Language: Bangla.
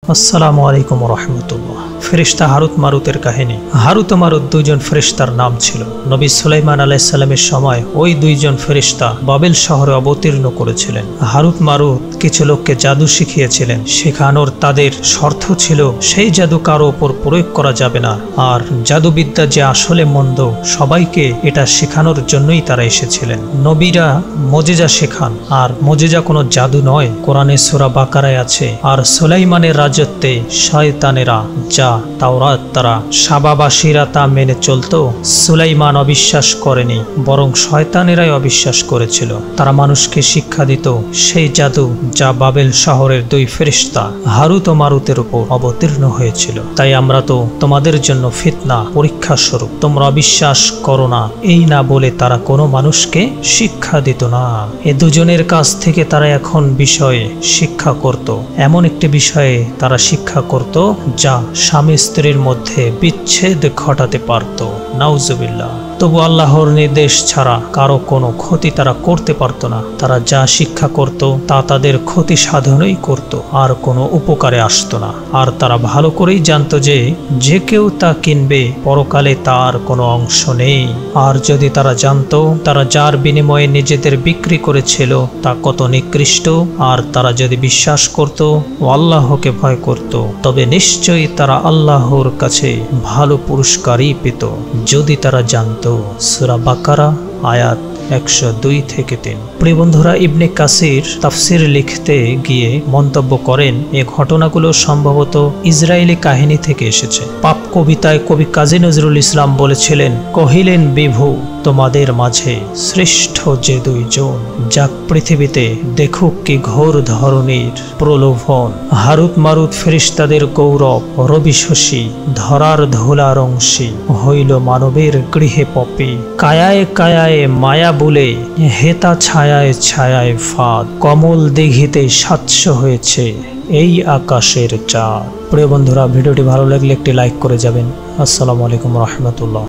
আসসালামু আলাইকুম রহমতুল্লাহ। ফেরেশতা হারুত মারুতের কাহিনী। হারুত ও মারুত দুইজন ফেরেশতার নাম ছিল। নবী সুলাইমান আলাইহিস সালামের সময় ওই দুইজন ফেরেশতা বাবেল শহরে অবতীর্ণ করেছিলেন। হারুত মারুত কিছু লোককে জাদু শিখিয়েছিলেন। শেখানোর তাদের শর্ত ছিল সেই জাদু কারো ওপর প্রয়োগ করা যাবে না, আর জাদুবিদ্যা যে আসলে মন্দ সবাইকে এটা শেখানোর জন্যই তারা এসেছিলেন। নবীরা মুজিজা শেখান, আর মুজিজা কোনো জাদু নয়। কোরআনে সূরা বাকারায় আছে, আর সুলাইমানের রাজত্বে শয়তানেরা যা তাওরাত তারা সাবাবাসীরা তা মেনে চলত। সুলাইমান অবিশ্বাস করেনি, বরং শয়তানেরাই অবিশ্বাস করেছিল। তারা মানুষকে শিক্ষা দিত সেই জাদু যা বাবেল শহরের দুই ফেরেশতা হারুত ও মারুতের উপর অবতীর্ণ হয়েছিল। তাই আমরা তো তোমাদের জন্য ফিতনা, পরীক্ষা স্বরূপ। তোমরা অবিশ্বাস করো না এই না বলে তারা কোনো মানুষকে শিক্ষা দিত না। এ দুজনের কাছ থেকে তারা এখন বিষয়ে শিক্ষা করত। এমন একটি বিষয়ে তারা শিক্ষা করত যা স্বামী স্ত্রীর মধ্যে বিচ্ছেদ ঘটাতে পারত। নাউজুবিল্লাহ। তবু আল্লাহর নির্দেশ ছাড়া কারো কোনো ক্ষতি তারা করতে পারত না। তারা যা শিক্ষা করত তা তাদের ক্ষতি সাধনই করত, আর কোনো উপকারে আসতো না। আর তারা ভালো করেই জানতো যে যে কেউ তা কিনবে পরকালে তার কোনো অংশ নেই। আর যদি তারা জানতো তারা যার বিনিময়ে নিজেদের বিক্রি করেছিল তা কত নিকৃষ্ট, আর তারা যদি বিশ্বাস করত ও আল্লাহকে ভয় করত, তবে নিশ্চয়ই তারা আল্লাহর কাছে ভালো পুরস্কারই পেত যদি তারা জানত। সূরা বাকারা আয়াত 102-3। প্রিয় বন্ধুরা, ইবনে কাসির তাফসির লিখতে গিয়ে মন্তব্য করেন, এ ঘটনাগুলো সম্ভবত ইসরায়েলি কাহিনী থেকে এসেছে। পাপ কবিতায় কবি কাজী নজরুল ইসলাম বলেছিলেন, কহিলেন বিভু তোমাদের মাঝে শ্রেষ্ঠ যে দুইজন, যাক পৃথিবীতে দেখুক কি ঘোর ধরনের প্রলোভন। হারুত মারুত ফেরেশতাদের গৌরব, রবি শশী ধরার ধুলার অংশী, হইল মানবের গৃহে পপি, কায়ায় কায়ায় মায়া বলে হেতা ছায়ায় ছায়ায় ফাঁদ, কমল দিঘিতে স্বচ্ছ হয়েছে এই আকাশের চাঁদ। প্রিয় বন্ধুরা, ভিডিওটি ভালো লাগলে একটি লাইক করে যাবেন। আসসালামু আলাইকুম রহমতুল্লাহ।